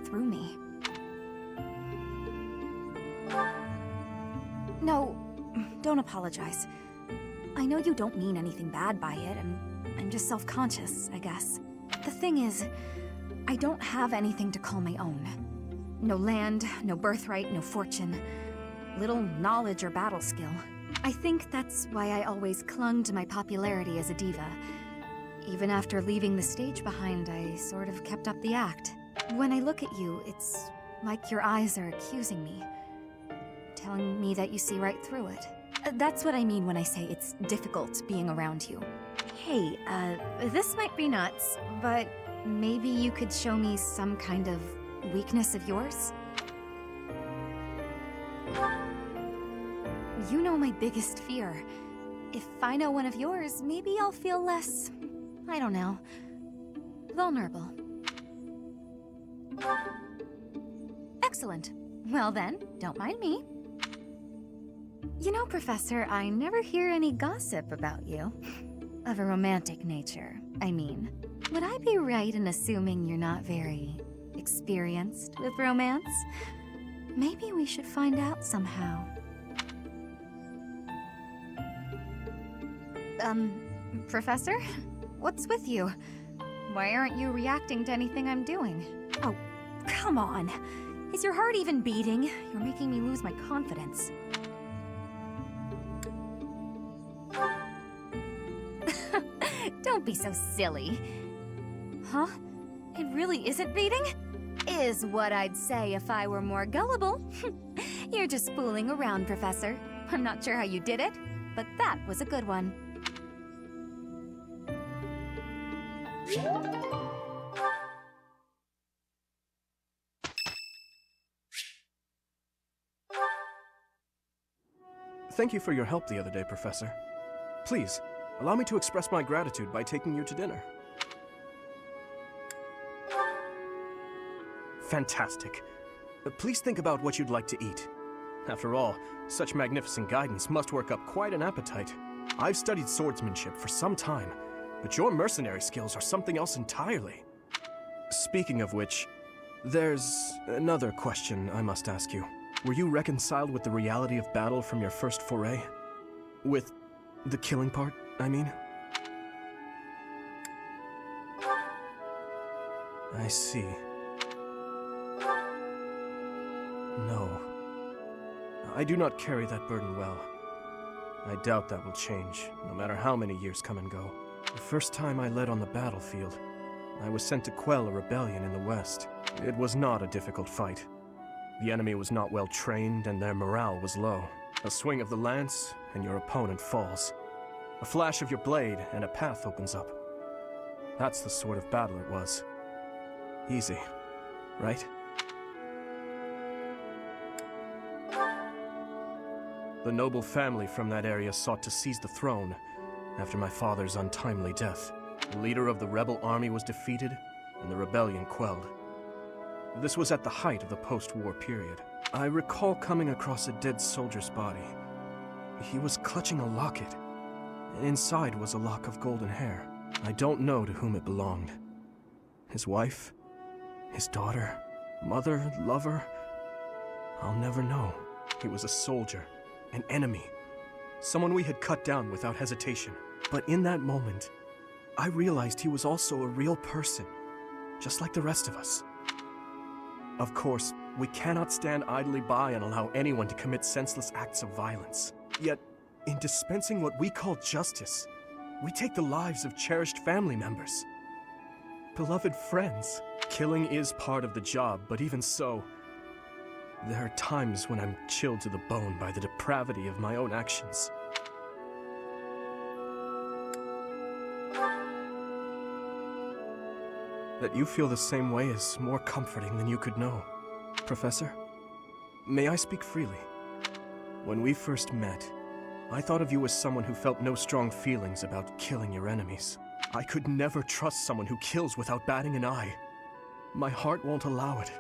through me. No, don't apologize. I know you don't mean anything bad by it, and I'm just self-conscious, I guess. The thing is, I don't have anything to call my own. No land, no birthright, no fortune. Little knowledge or battle skill. I think that's why I always clung to my popularity as a diva. Even after leaving the stage behind, I sort of kept up the act. When I look at you, it's like your eyes are accusing me. Telling me that you see right through it. That's what I mean when I say it's difficult being around you. Hey, this might be nuts, but maybe you could show me some kind of weakness of yours? You know my biggest fear. If I know one of yours, maybe I'll feel less, I don't know, vulnerable. Excellent. Well then, don't mind me. You know, Professor, I never hear any gossip about you. Of a romantic nature, I mean. Would I be right in assuming you're not very experienced with romance? Maybe we should find out somehow. Professor? What's with you? Why aren't you reacting to anything I'm doing? Oh, come on. Is your heart even beating? You're making me lose my confidence. Don't be so silly. Huh? It really isn't beating? Is what I'd say if I were more gullible. You're just fooling around, Professor. I'm not sure how you did it, but that was a good one. Thank you for your help the other day, Professor. Please, allow me to express my gratitude by taking you to dinner. Fantastic. Please think about what you'd like to eat. After all, such magnificent guidance must work up quite an appetite. I've studied swordsmanship for some time, but your mercenary skills are something else entirely. Speaking of which, there's another question I must ask you. Were you reconciled with the reality of battle from your first foray? With the killing part, I mean? I see. No. I do not carry that burden well. I doubt that will change, no matter how many years come and go. The first time I led on the battlefield, I was sent to quell a rebellion in the West. It was not a difficult fight. The enemy was not well trained, and their morale was low. A swing of the lance, and your opponent falls. A flash of your blade, and a path opens up. That's the sort of battle it was. Easy, right? The noble family from that area sought to seize the throne after my father's untimely death. The leader of the rebel army was defeated, and the rebellion quelled. This was at the height of the post-war period. I recall coming across a dead soldier's body. He was clutching a locket, and inside was a lock of golden hair. I don't know to whom it belonged. His wife? His daughter? Mother? Lover? I'll never know. He was a soldier, an enemy, someone we had cut down without hesitation. But in that moment, I realized he was also a real person, just like the rest of us. Of course, we cannot stand idly by and allow anyone to commit senseless acts of violence. Yet, in dispensing what we call justice, we take the lives of cherished family members. Beloved friends. Killing is part of the job, but even so, there are times when I'm chilled to the bone by the depravity of my own actions. That you feel the same way is more comforting than you could know. Professor, may I speak freely? When we first met, I thought of you as someone who felt no strong feelings about killing your enemies. I could never trust someone who kills without batting an eye. My heart won't allow it.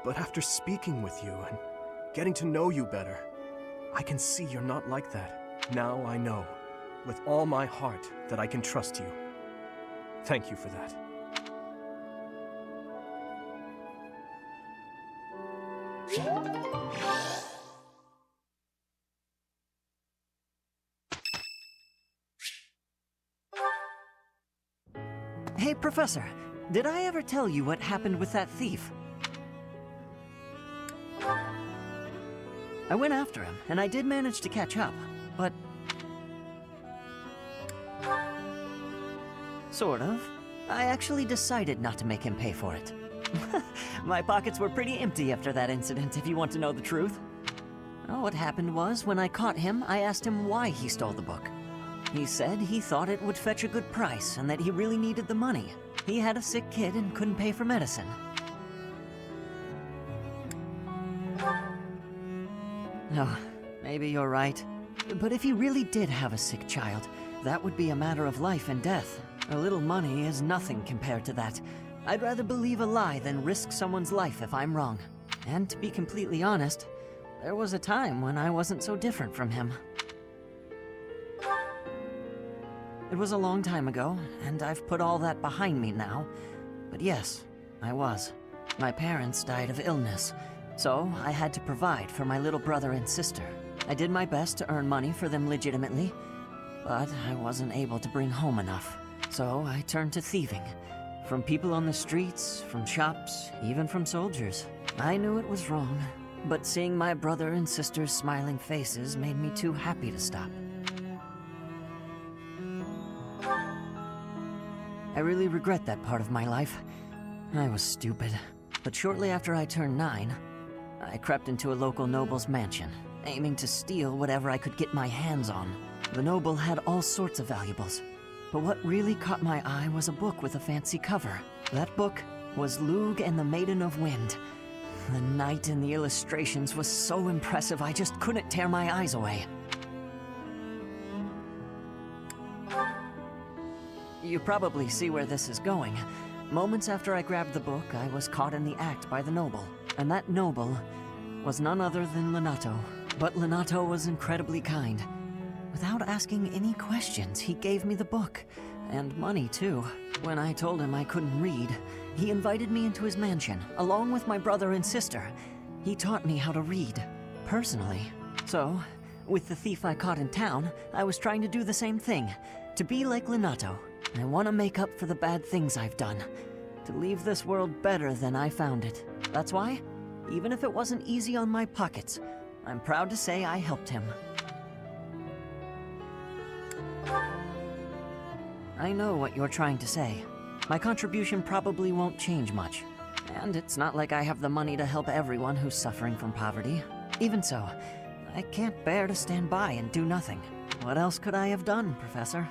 But after speaking with you and getting to know you better, I can see you're not like that. Now I know, with all my heart, that I can trust you. Thank you for that. Hey, Professor, did I ever tell you what happened with that thief? I went after him, and I did manage to catch up, but... Sort of. I actually decided not to make him pay for it. My pockets were pretty empty after that incident, if you want to know the truth. Well, what happened was, when I caught him, I asked him why he stole the book. He said he thought it would fetch a good price, and that he really needed the money. He had a sick kid and couldn't pay for medicine. Oh, maybe you're right. But if he really did have a sick child, that would be a matter of life and death. A little money is nothing compared to that. I'd rather believe a lie than risk someone's life if I'm wrong. And to be completely honest, there was a time when I wasn't so different from him. It was a long time ago, and I've put all that behind me now. But yes, I was. My parents died of illness, so I had to provide for my little brother and sister. I did my best to earn money for them legitimately, but I wasn't able to bring home enough. So I turned to thieving. From people on the streets, from shops, even from soldiers. I knew it was wrong, but seeing my brother and sister's smiling faces made me too happy to stop. I really regret that part of my life. I was stupid. But shortly after I turned 9, I crept into a local noble's mansion, aiming to steal whatever I could get my hands on. The noble had all sorts of valuables. But what really caught my eye was a book with a fancy cover. That book was Lug and the Maiden of Wind. The knight in the illustrations was so impressive I just couldn't tear my eyes away. You probably see where this is going. Moments after I grabbed the book, I was caught in the act by the noble. And that noble was none other than Lenato. But Lenato was incredibly kind. Without asking any questions, he gave me the book. And money, too. When I told him I couldn't read, he invited me into his mansion, along with my brother and sister. He taught me how to read, personally. So, with the thief I caught in town, I was trying to do the same thing. To be like Lenato. I want to make up for the bad things I've done. To leave this world better than I found it. That's why, even if it wasn't easy on my pockets, I'm proud to say I helped him. I know what you're trying to say. My contribution probably won't change much. And it's not like I have the money to help everyone who's suffering from poverty. Even so, I can't bear to stand by and do nothing. What else could I have done, Professor?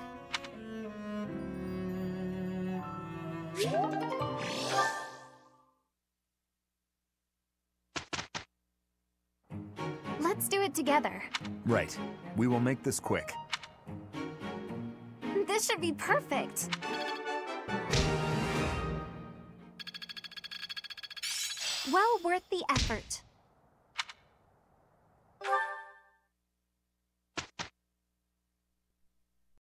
Let's do it together. Right. We will make this quick. This should be perfect. Well worth the effort.